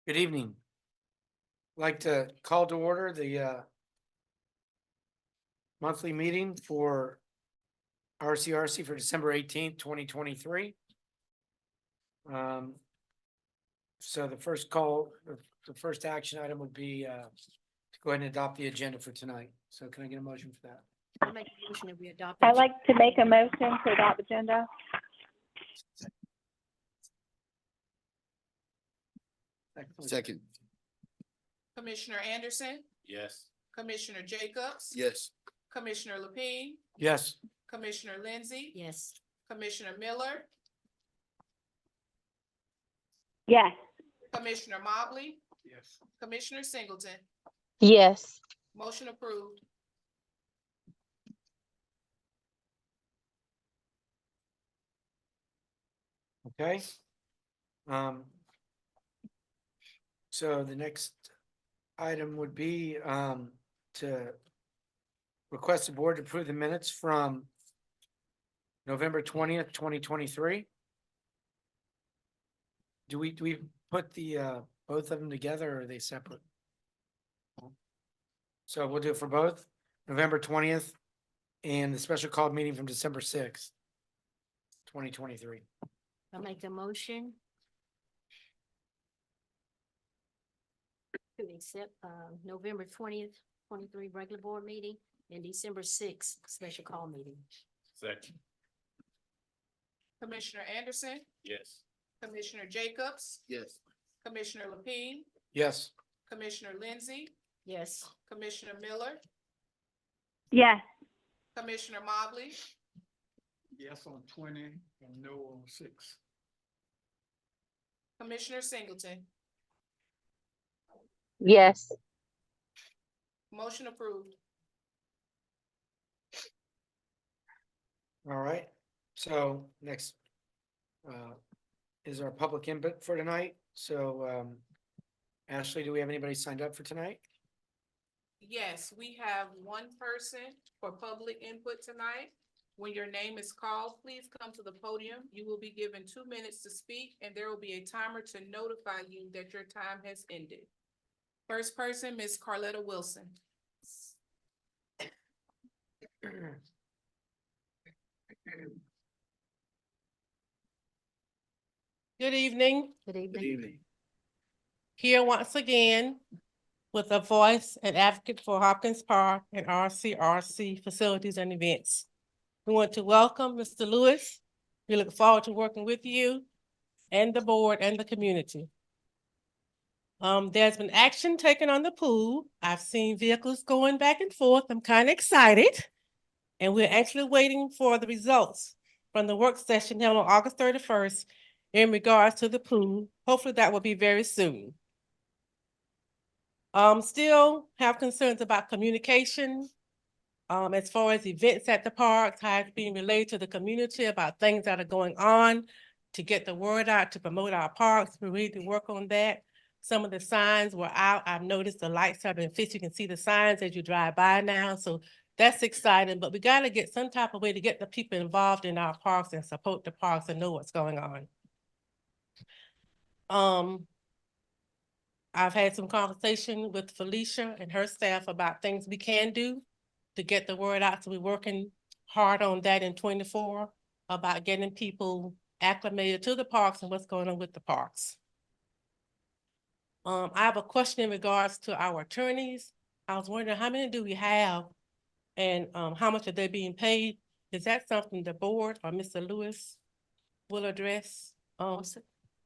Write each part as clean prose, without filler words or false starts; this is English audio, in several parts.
Good evening. I'd like to call to order the monthly meeting for RCRC for December 18th, 2023. So the first call, the first action item would be to go ahead and adopt the agenda for tonight. So can I get a motion for that? I'll make a motion that we adopt. the I'd like to make a motion to adopt agenda. Second. Commissioner Anderson, Yes. Commissioner Jacobs. Yes. Commissioner Lapine, Yes, Commissioner Lindsey, Yes, Commissioner Miller, Yes. Commissioner Mobley, Yes. Commissioner Singleton. Yes. Motion approved. okay. So the next item would be to request the board to approve the minutes from November 20th, 2023. Do we put the both of them together or are they separate? So we'll do it for both, November 20th and the special call meeting from December 6th, 2023. I'll make the motion. To accept, November 20th, 23 regular board meeting and December 6th special call meeting. Second. Commissioner Anderson, Yes. Commissioner Jacobs, Yes. Commissioner Lapine, Yes, Commissioner Lindsey, Yes, Commissioner Miller, Yes. Commissioner Mobley, Yes on 20 and no on 6. Commissioner Singleton. Yes. Motion approved. all right. So next is our public input for tonight. So Ashley, do we have anybody signed up for tonight? Yes, we have one person for public input tonight. When your name is called, please come to the podium. You will be given 2 minutes to speak and there will be a timer to notify you that your time has ended. First person, Ms. Carletta Wilson. Good evening. good Good evening. evening. Here once again with a voice and advocate for Hopkins Park and RCRC facilities and events. We want to welcome Mr. Lewis. We look forward to working with you and the board and the community. There's been action taken on the pool. I've seen vehicles going back and forth. I'm kind of excited. And we're actually waiting for the results from the work session held on August 31st in regards to the pool. Hopefully that will be very soon. Still have concerns about communication. As far as events at the parks, how it's being relayed to the community about things that are going on to get the word out, to promote our parks. We need to work on that. Some of the signs were out. I've noticed the lights have been fixed. You can see the signs as you drive by now. So that's exciting, but we gotta get some type of way to get the people involved in our parks and support the parks and know what's going on. I've had some conversation with Felicia and her staff about things we can do to get the word out. So we're working hard on that in 24 about getting people acclimated to the parks and what's going on with the parks. I have a question in regards to our attorneys. I was wondering how many do we have and how much are they being paid? Is that something the board or Mr. Lewis will address? What's it?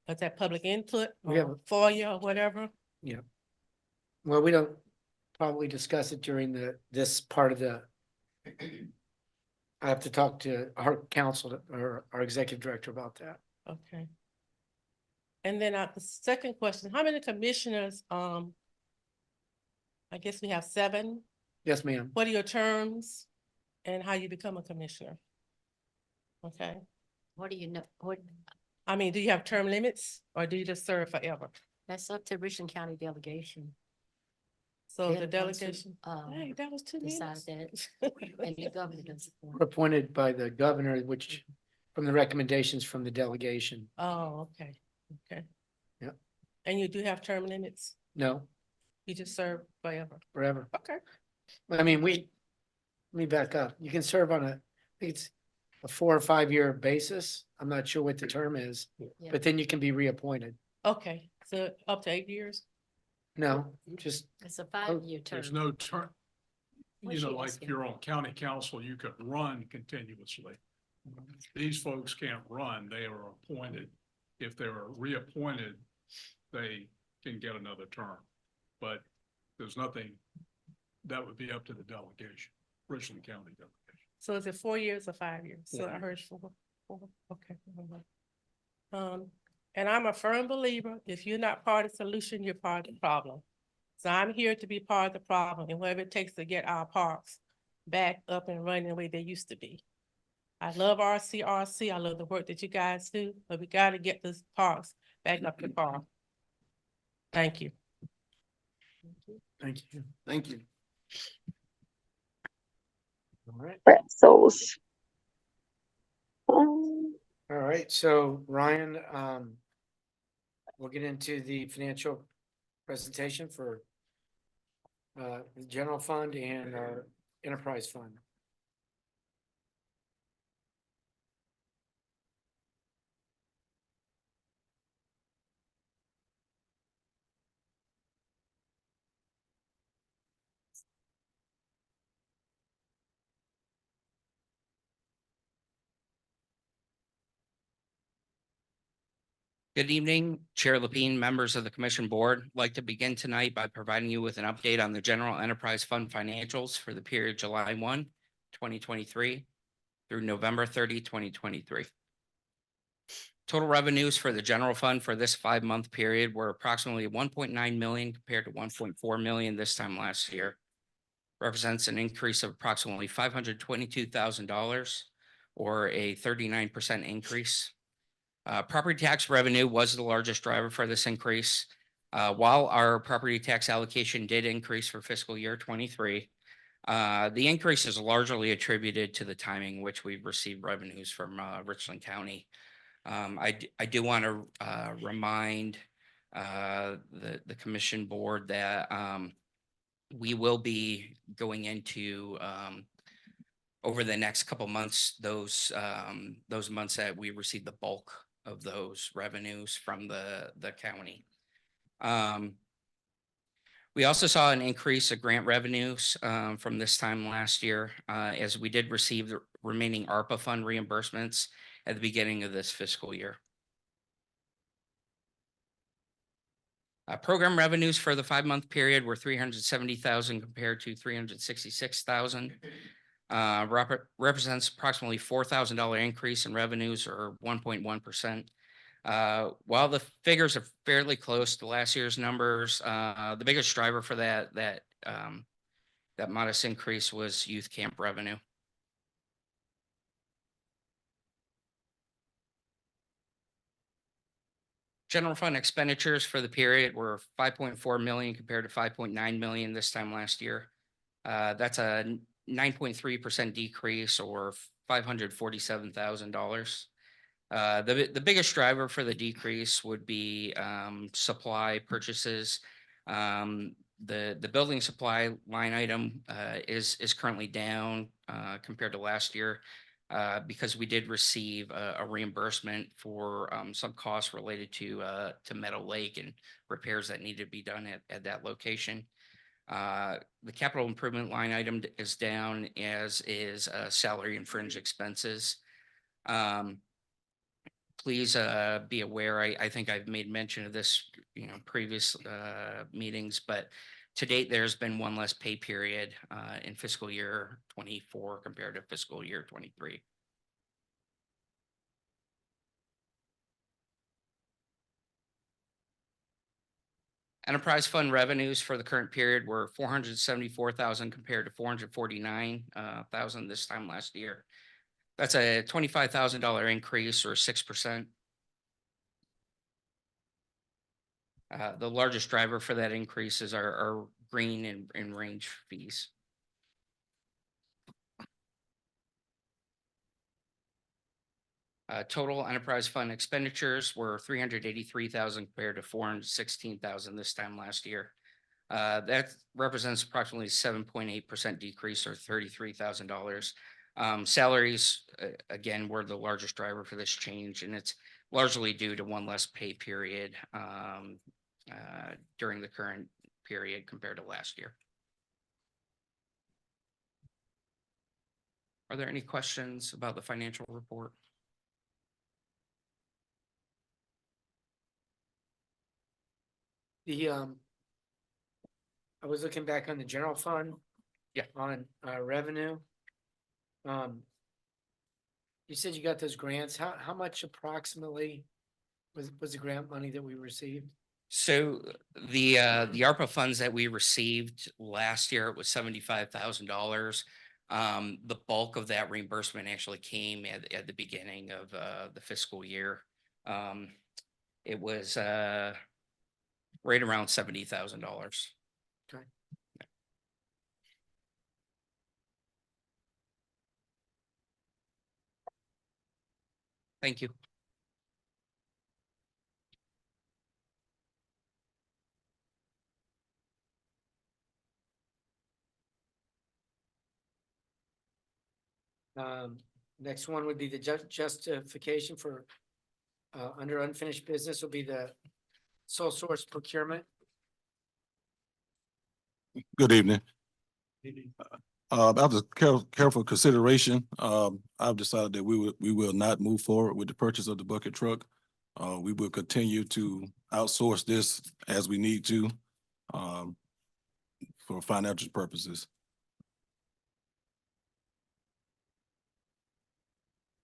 Is that public input We have or FOIA or whatever? Well, we don't probably discuss it during this part of the. I have to talk to our council or our executive director about that. Okay. And then the second question, how many commissioners, I guess we have 7. Yes, ma'am. What are your terms and how you become a commissioner? Okay, What do you know? What, I mean, do you have term limits or do you just serve forever? that's up to Richland County delegation. So They're the the ones who, delegation, hey, that was 2 Decide minutes. that, and the governor does. We're appointed by the governor, which from the recommendations from the delegation. Oh, okay, okay. Yep. And you do have term limits? No, You just serve forever? forever. Okay. I mean, let me back up. You can serve on I think it's a 4 or 5 year basis. I'm not sure what the term is, Yeah. but then you can be reappointed. Okay, so up to 8 years? No, just, It's a 5-year term. There's no term. What's You know, she like if asking? you're on county council, you could run continuously. These folks can't run. They are appointed. If they are reappointed, they can get another term. But there's nothing, that would be up to the delegation, Richland County delegation. So is it 4 years or 5 years? So I 4 heard four, okay. And I'm a firm believer, if you're not part of the solution, you're part of the problem. So I'm here to be part of the problem and whatever it takes to get our parks back up and running the way they used to be. I love RCRC, I love the work that you guys do, but we gotta get these parks back up to par. Thank you. thank you. Thank you. All right, Pretzels. all right. So Ryan, we'll get into the financial presentation for the general fund and our enterprise fund. Good evening, Chair Lapine, members of the Commission Board. I'd like to begin tonight by providing you with an update on the General Enterprise Fund financials for the period July 1, 2023 through November 30, 2023. Total revenues for the general fund for this 5-month period were approximately 1.9 million compared to 1.4 million this time last year. Represents an increase of approximately $522,000 or a 39% increase. Property tax revenue was the largest driver for this increase. While our property tax allocation did increase for fiscal year 23, the increase is largely attributed to the timing in which we've received revenues from Richland County. I do want to remind the commission board that we will be going into over the next couple months, those months that we receive the bulk of those revenues from the county. We also saw an increase of grant revenues from this time last year as we did receive the remaining ARPA fund reimbursements at the beginning of this fiscal year. Program revenues for the 5-month period were 370,000 compared to 366,000. Represents approximately $4,000 increase in revenues or 1.1%. While the figures are fairly close to last year's numbers, the biggest driver for that modest increase was youth camp revenue. General fund expenditures for the period were 5.4 million compared to 5.9 million this time last year. That's a 9.3% decrease or $547,000. The biggest driver for the decrease would be supply purchases. The building supply line item is currently down compared to last year because we did receive a reimbursement for some costs related to Meadow Lake and repairs that needed to be done at that location. The capital improvement line item is down, as is salary and fringe expenses. Please be aware, I think I've made mention of this, previous meetings, but to date, there's been one less pay period in fiscal year 24 compared to fiscal year 23. Enterprise fund revenues for the current period were 474,000 compared to 449,000 this time last year. That's a $25,000 increase or 6%. The largest driver for that increase is our green and range fees. Total enterprise fund expenditures were 383,000 compared to 416,000 this time last year. That represents approximately 7.8% decrease or $33,000. Salaries, again, were the largest driver for this change, and it's largely due to one less pay period during the current period compared to last year. Are there any questions about the financial report? I was looking back on the general fund. Yeah. On, revenue. You said you got those grants. How much approximately was the grant money that we received? So the ARPA funds that we received last year, it was $75,000. The bulk of that reimbursement actually came at the beginning of the fiscal year. It was right around $70,000. Okay. Thank you. Next one would be the justification for under unfinished business will be the sole source procurement. Good evening. After careful consideration, I've decided that we will not move forward with the purchase of the bucket truck. We will continue to outsource this as we need to, for financial purposes.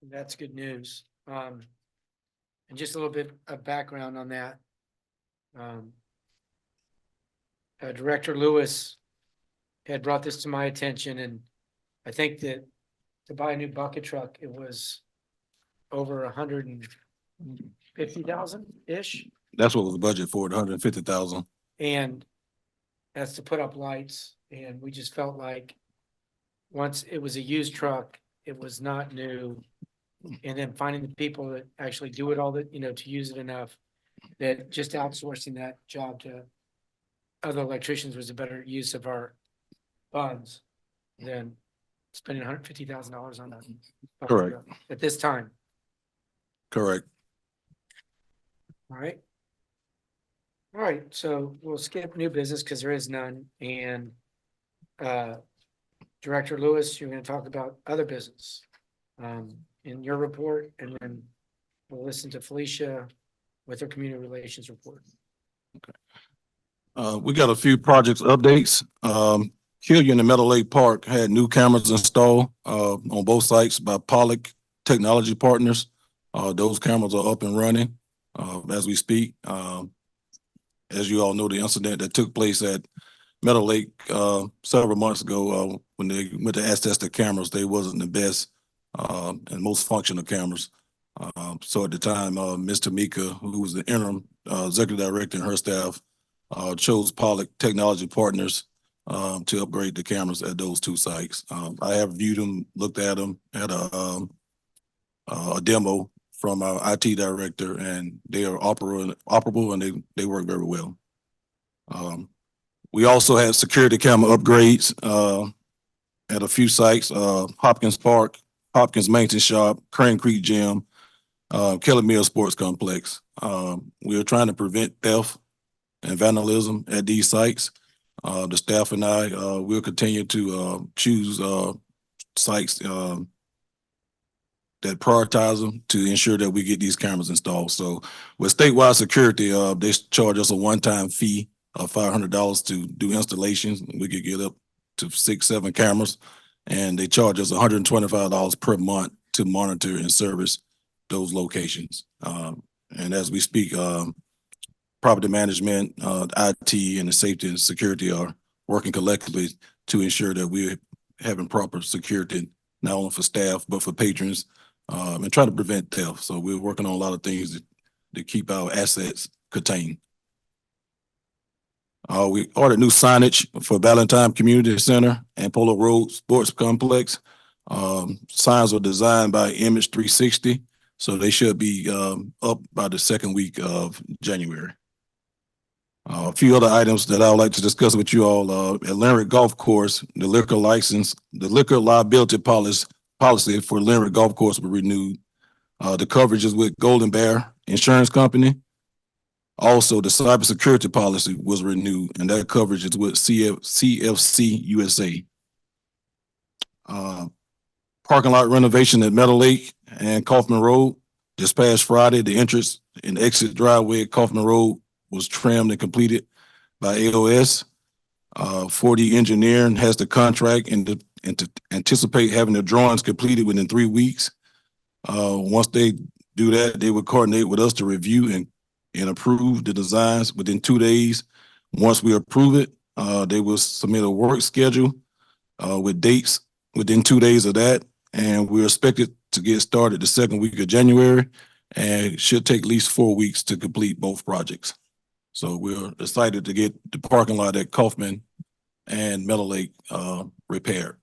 That's good news. And just a little bit of background on that. Director Lewis had brought this to my attention, and I think that to buy a new bucket truck, it was over 150,000-ish. That's what was budgeted for, 150,000. And that's to put up lights, and we just felt like once it was a used truck, it was not new. And then finding the people that actually do it all that, to use it enough, that just outsourcing that job to other electricians was a better use of our funds than spending $150,000 on that. Correct. At this time. Correct. All right. All right, so we'll skip new business because there is none. And Director Lewis, you're going to talk about other business in your report, and then we'll listen to Felicia with her community relations report. We got a few projects updates. Killian and Meadow Lake Park had new cameras installed on both sites by Pollock Technology Partners. Those cameras are up and running as we speak. As you all know, the incident that took place at Meadow Lake several months ago, when they went to access the cameras, they wasn't the best and most functional cameras. So at the time, Ms. Tamika, who was the interim executive director, and her staff chose Pollock Technology Partners to upgrade the cameras at those two sites. I have viewed them, looked at them, had a demo from our IT director, and they are operable and they work very well. We also had security camera upgrades at a few sites, Hopkins Park, Hopkins Maintenance Shop, Crane Creek Gym, Kelly Mill Sports Complex. We are trying to prevent theft and vandalism at these sites. The staff and I will continue to choose sites that prioritize them to ensure that we get these cameras installed. So with statewide security, they charge us a one-time fee of $500 to do installations. We could get up to 6-7 cameras, and they charge us $125 per month to monitor and service those locations. And as we speak, property management, IT, and the safety and security are working collectively to ensure that we're having proper security, not only for staff, but for patrons, and trying to prevent theft. So we're working on a lot of things to keep our assets contained. We ordered new signage for Valentine Community Center and Polo Road Sports Complex. Signs were designed by Image 360. So they should be up by the second week of January. A few other items that I would like to discuss with you all, at Lynnwood Golf Course, the liquor liability policy for Lynnwood Golf Course was renewed. The coverage is with Golden Bear Insurance Company. Also, the cybersecurity policy was renewed, and that coverage is with CFC USA. Parking lot renovation at Meadow Lake and Kaufman Road. This past Friday, the entrance and exit driveway at Kaufman Road was trimmed and completed by AOS. 4D Engineering has the contract and to anticipate having the drawings completed within 3 weeks. Once they do that, they would coordinate with us to review and approve the designs within 2 days. Once we approve it, they will submit a work schedule with dates within 2 days of that. And we're expected to get started the second week of January, and it should take at least 4 weeks to complete both projects. So we're excited to get the parking lot at Kaufman and Meadow Lake repaired.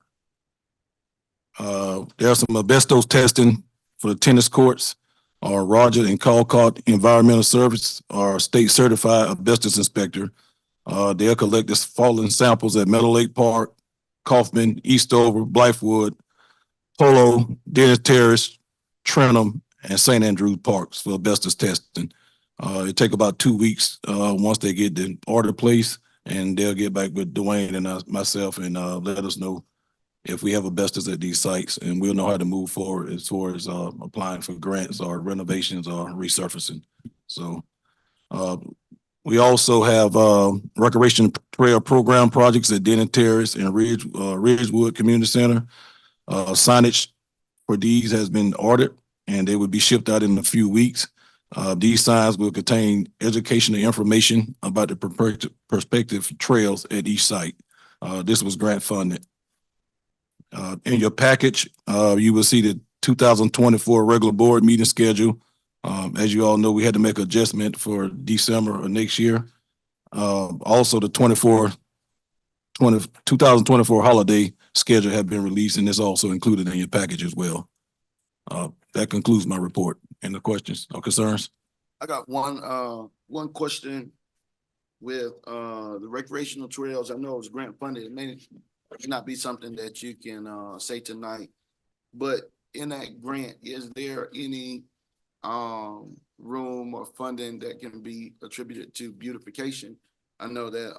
There's some asbestos testing for the tennis courts. Roger and Calcott Environmental Service, our state certified asbestos inspector. They'll collect the fallen samples at Meadow Lake Park, Kaufman, Eastover, Blythewood, Polo, Dennis Terrace, Trentham, and St. Andrews Parks for asbestos testing. It take about 2 weeks once they get the order placed, and they'll get back with Dwayne and myself and let us know if we have asbestos at these sites, and we'll know how to move forward as far as applying for grants or renovations or resurfacing. So we also have recreation trail program projects at Denton Terrace and Ridgewood Community Center. Signage for these has been ordered, and they will be shipped out in a few weeks. These signs will contain educational information about the prospective trails at each site. This was grant funded. In your package, you will see the 2024 regular board meeting schedule. As you all know, we had to make an adjustment for December of next year. Also, the 2024 holiday schedule have been released, and it's also included in your package as well. That concludes my report. Any questions or concerns? I got one question with the recreational trails. I know it's grant funded. It may not be something that you can say tonight, but in that grant, is there any room or funding that can be attributed to beautification? I know that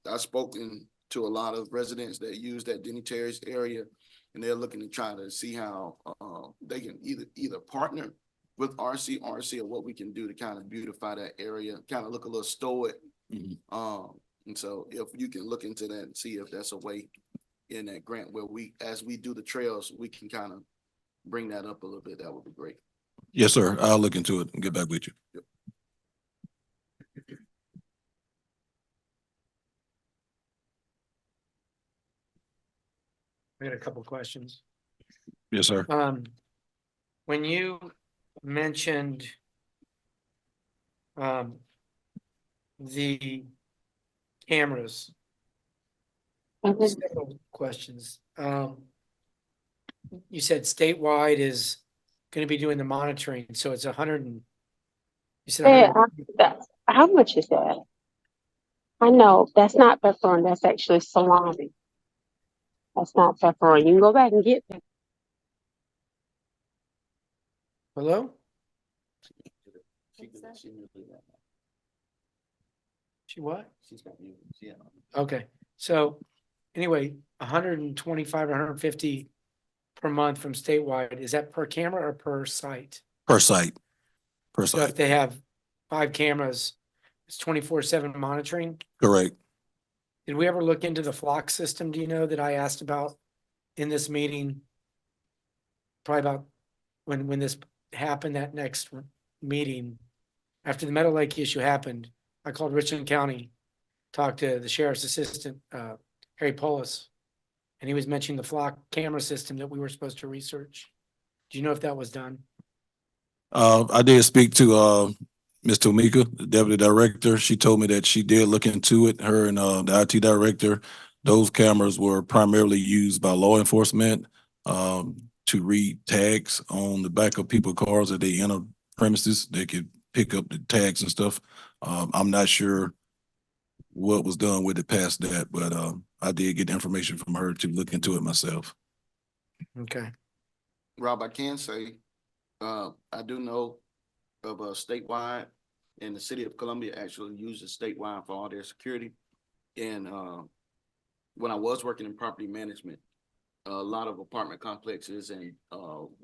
I've spoken to a lot of residents that use that Denny Terrace area, and they're looking to try to see how they can either partner with RC or what we can do to kind of beautify that area, kind of look a little stoic. And so if you can look into that and see if that's a way in that grant where as we do the trails, we can kind of bring that up a little bit, that would be great. Yes, sir. I'll look into it and get back with you. Yep. I got a couple questions. Yes, sir. When you mentioned the cameras, several questions. You said statewide is going to be doing the monitoring, so it's 100 and you said Yeah, 100. how much is that? I know that's not pepperoni, that's actually salami. That's not pepperoni. You can go back and get that. Hello? She what? Okay, so anyway, 125 or 150 per month from statewide. Is that per camera or per site? Per site. Per So if site. they have 5 cameras, it's 24/7 monitoring. Correct. Did we ever look into the flock system, do you know, that I asked about in this meeting? Probably about when this happened, that next meeting, after the Meadow Lake issue happened, I called Richland County, talked to the sheriff's assistant, Harry Polis, and he was mentioning the flock camera system that we were supposed to research. Do you know if that was done? I did speak to Ms. Tomika, the deputy director. She told me that she did look into it, her and the IT director. Those cameras were primarily used by law enforcement. to read tags on the back of people's cars that they enter premises. They could pick up the tags and stuff. I'm not sure what was done with it past that, but I did get information from her to look into it myself. Okay. Rob, I can say, I do know of a statewide, and the city of Columbia actually uses statewide for all their security. And when I was working in property management, a lot of apartment complexes and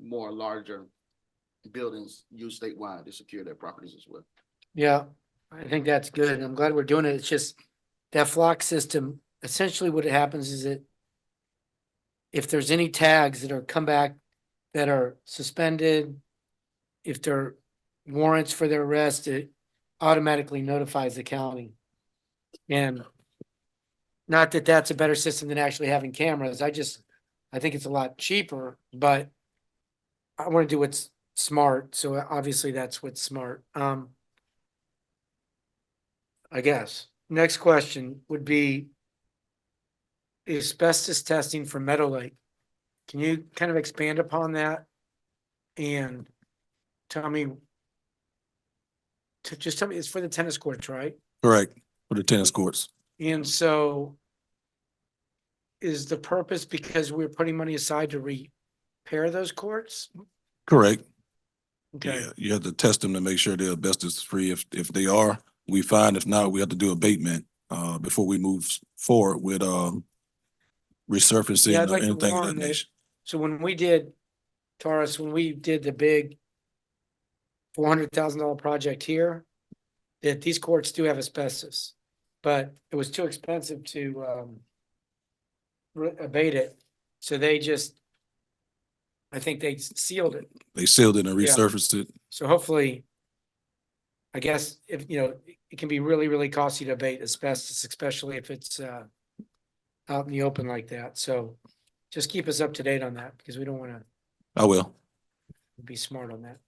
more larger buildings use statewide to secure their properties as well. Yeah, I think that's good. I'm glad we're doing it. It's just that flock system, essentially what happens is that if there's any tags that are come back that are suspended, if there are warrants for their arrest, it automatically notifies the county. And not that that's a better system than actually having cameras. I think it's a lot cheaper, but I want to do what's smart. So obviously that's what's smart. I guess. Next question would be asbestos testing for Meadow Lake. Can you kind of expand upon that? And tell me, just tell me, it's for the tennis courts, right? Correct, for the tennis courts. And so is the purpose because we're putting money aside to repair those courts? Correct. Okay, Yeah, you have to test them to make sure they're asbestos free. If they are, we fine. If not, we have to do abatement before we move forward with resurfacing Yeah, I'd or like to anything of warn that that- nature. so when we did, Taurus, when we did the big $400,000 project here, that these courts do have asbestos, but it was too expensive to abate it. So they just, I think they sealed it. They sealed it and Yeah. resurfaced it. So hopefully, I guess if, it can be really, really costly to abate asbestos, especially if it's out in the open like that. So just keep us up to date on that because we don't want to I will. be smart on that.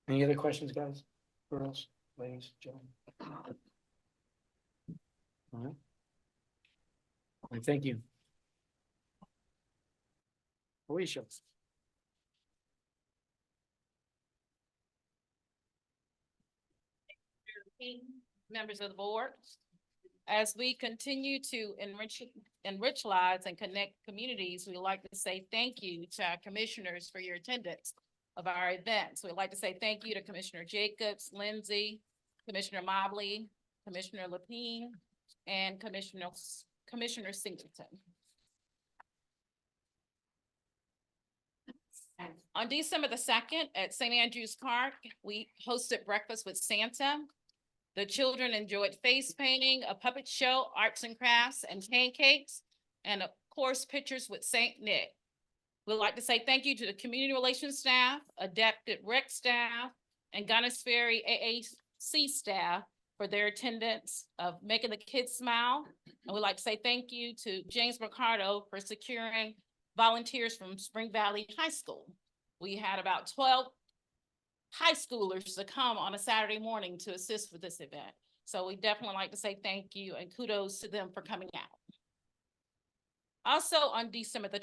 Any other questions, guys, girls, ladies, gentlemen? All right. Well, thank you. Alicia. Members of the board, as we continue to enrich lives and connect communities, we'd like to say thank you to our commissioners for your attendance of our events. We'd like to say thank you to Commissioner Jacobs, Lindsay, Commissioner Mobley, Commissioner Lapine, and Commissioner Singleton. On December the 2nd at St. Andrew's Park, we hosted Breakfast with Santa. The children enjoyed face painting, a puppet show, arts and crafts, and pancakes, and of course, pictures with Saint Nick. We'd like to say thank you to the community relations staff, adapted rec staff, and Gunners Ferry AAC staff for their attendance of making the kids smile. And we'd like to say thank you to James Mercado for securing volunteers from Spring Valley High School. We had about 12 high schoolers to come on a Saturday morning to assist with this event. So we definitely like to say thank you and kudos to them for coming out. Also on December the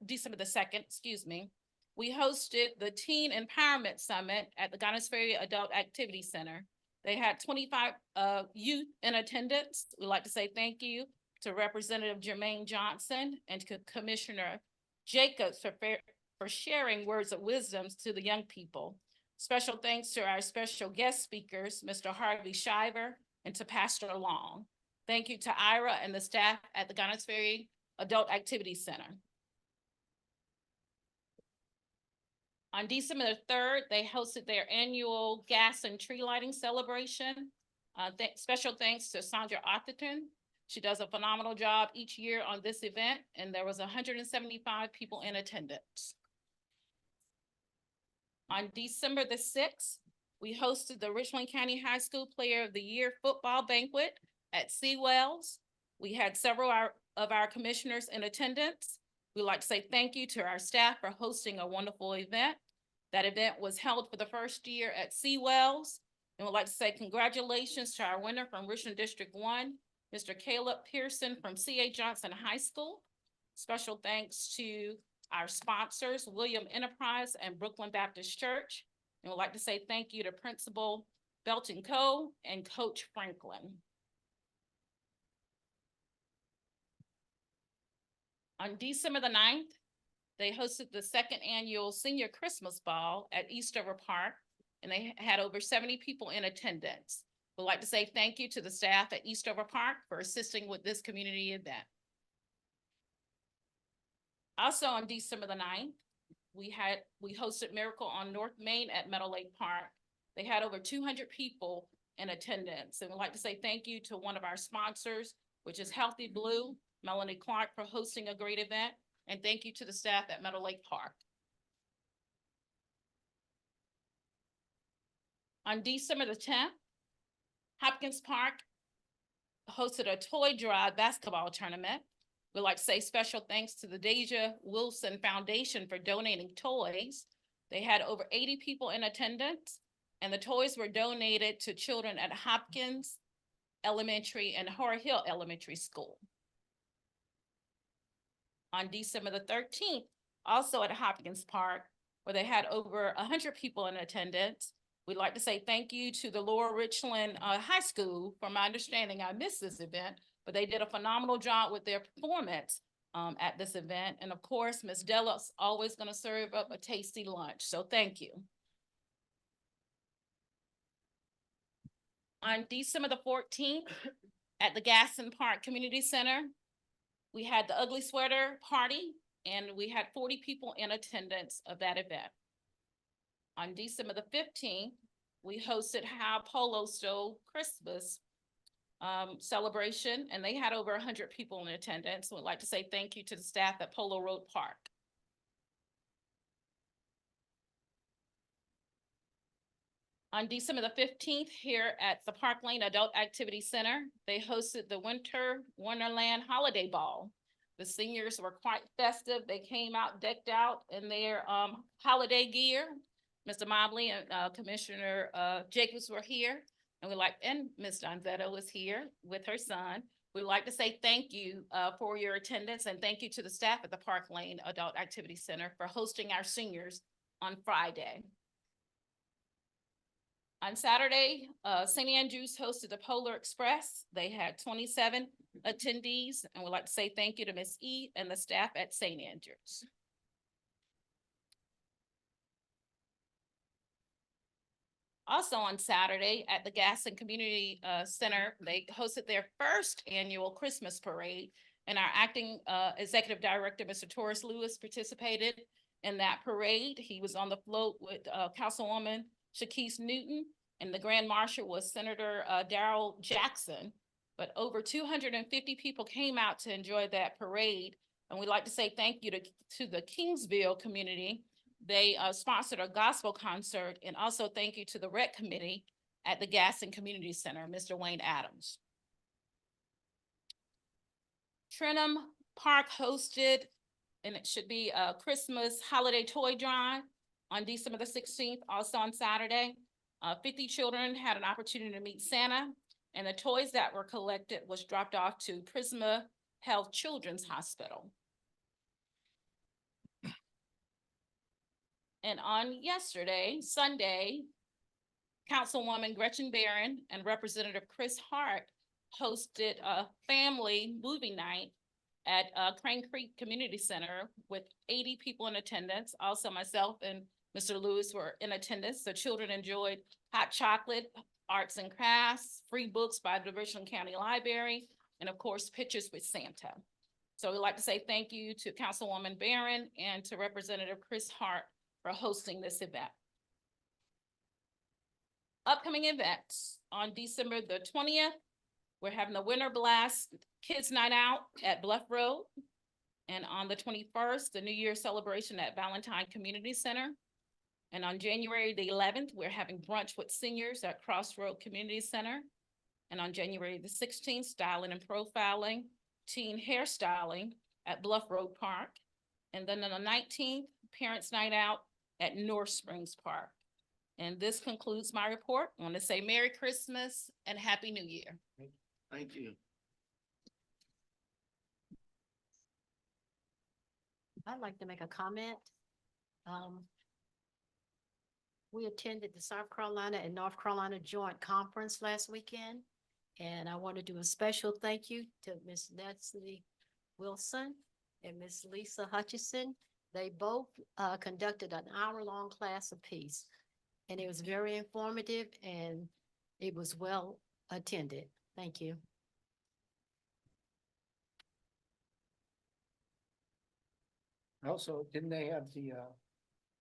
2nd, we hosted the Teen Empowerment Summit at the Gunners Ferry Adult Activity Center. They had 25 youth in attendance. We'd like to say thank you to Representative Jermaine Johnson and to Commissioner Jacobs for sharing words of wisdom to the young people. Special thanks to our special guest speakers, Mr. Harvey Shiver, and to Pastor Long. Thank you to Ira and the staff at the Gunners Ferry Adult Activity Center. On December the 3rd, they hosted their annual gas and tree lighting celebration. Special thanks to Sandra Atherton. She does a phenomenal job each year on this event, and there was 175 people in attendance. On December the 6th, we hosted the Richland County High School Player of the Year football banquet at Seawells. We had several of our commissioners in attendance. We'd like to say thank you to our staff for hosting a wonderful event. That event was held for the first year at Seawells. And we'd like to say congratulations to our winner from Richland District 1, Mr. Caleb Pearson from C.A. Johnson High School. Special thanks to our sponsors, William Enterprise and Brooklyn Baptist Church. And we'd like to say thank you to Principal Belton Co. and Coach Franklin. On December the 9th, they hosted the second annual Senior Christmas Ball at Eastover Park, and they had over 70 people in attendance. We'd like to say thank you to the staff at Eastover Park for assisting with this community event. Also on December the 9th, we hosted Miracle on North Main at Meadow Lake Park. They had over 200 people in attendance, and we'd like to say thank you to one of our sponsors, which is Healthy Blue, Melanie Clark, for hosting a great event, and thank you to the staff at Meadow Lake Park. On December the 10th, Hopkins Park hosted a toy drive basketball tournament. We'd like to say special thanks to the Deja Wilson Foundation for donating toys. They had over 80 people in attendance, and the toys were donated to children at Hopkins Elementary and Horror Hill Elementary School. On December the 13th, also at Hopkins Park, where they had over 100 people in attendance, we'd like to say thank you to the Lower Richland High School. From my understanding, I missed this event, but they did a phenomenal job with their performance at this event. And of course, Ms. Della's always gonna serve up a tasty lunch, so thank you. On December the 14th, at the Gaston Park Community Center, we had the Ugly Sweater Party, and we had 40 people in attendance of that event. On December the 15th, we hosted How Polo Stole Christmas celebration, and they had over 100 people in attendance. We'd like to say thank you to the staff at Polo Road Park. On December the 15th, here at the Park Lane Adult Activity Center, they hosted the Winter Wonderland Holiday Ball. The seniors were quite festive. They came out decked out in their holiday gear. Mr. Mobley and Commissioner Jacobs were here, and Ms. Donzetto was here with her son. We'd like to say thank you for your attendance, and thank you to the staff at the Park Lane Adult Activity Center for hosting our seniors on Friday. On Saturday, St. Andrews hosted the Polar Express. They had 27 attendees, and we'd like to say thank you to Ms. E and the staff at St. Andrews. Also on Saturday at the Gaston Community Center, they hosted their first annual Christmas parade, and our acting executive director, Mr. Taurus Lewis, participated in that parade. He was on the float with Councilwoman Shakise Newton, and the Grand Marshal was Senator Darrell Jackson. But over 250 people came out to enjoy that parade, and we'd like to say thank you to the Kingsville community. They sponsored a gospel concert, and also thank you to the rec committee at the Gaston Community Center, Mr. Wayne Adams. Trenum Park hosted, and it should be a Christmas holiday toy drive on December the 16th, also on Saturday. 50 children had an opportunity to meet Santa, and the toys that were collected was dropped off to Prisma Health Children's Hospital. And on yesterday, Sunday, Councilwoman Gretchen Barron and Representative Chris Hart hosted a family movie night at Crane Creek Community Center with 80 people in attendance. Also myself and Mr. Lewis were in attendance. The children enjoyed hot chocolate, arts and crafts, free books by the Richland County Library, and of course, pictures with Santa. So we'd like to say thank you to Councilwoman Barron and to Representative Chris Hart for hosting this event. Upcoming events on December the 20th, we're having the Winter Blast Kids Night Out at Bluff Road. And on the 21st, the New Year celebration at Valentine Community Center. And on January the 11th, we're having brunch with seniors at Crossroad Community Center. And on January the 16th, styling and profiling, teen hairstyling at Bluff Road Park. And then on the 19th, Parents Night Out at North Springs Park. And this concludes my report. I want to say Merry Christmas and Happy New Year. Thank you. I'd like to make a comment. We attended the South Carolina and North Carolina Joint Conference last weekend. And I want to do a special thank you to Miss Nancy Wilson and Miss Lisa Hutchison. They both conducted an hour-long class apiece. And it was very informative and it was well attended. Thank you. Also, didn't they have the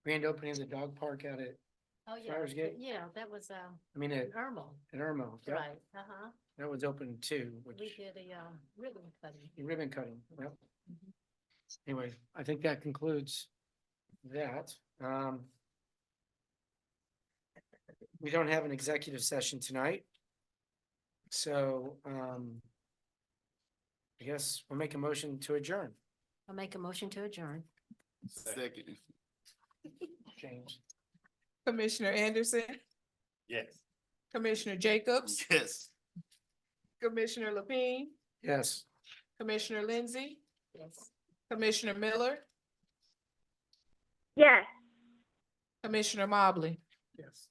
grand opening of the dog park out at, Oh, yeah. Friars Gate? Yeah, that was I mean, at Irma, Irmo? Yep, right, uh-huh. that was open too, which, We did a ribbon cutting. ribbon cutting, yep. Mhm. Anyway, I think that concludes that. We don't have an executive session tonight. So, I guess we'll make a motion to adjourn. I'll make a motion to adjourn. Second. James. Commissioner Anderson, Yes. Commissioner Jacobs, Yes. Commissioner Lapine, Yes. Commissioner Lindsey, Yes. Commissioner Miller, Yes. Commissioner Mobley. Yes.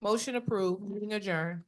Motion approved, meeting adjourned.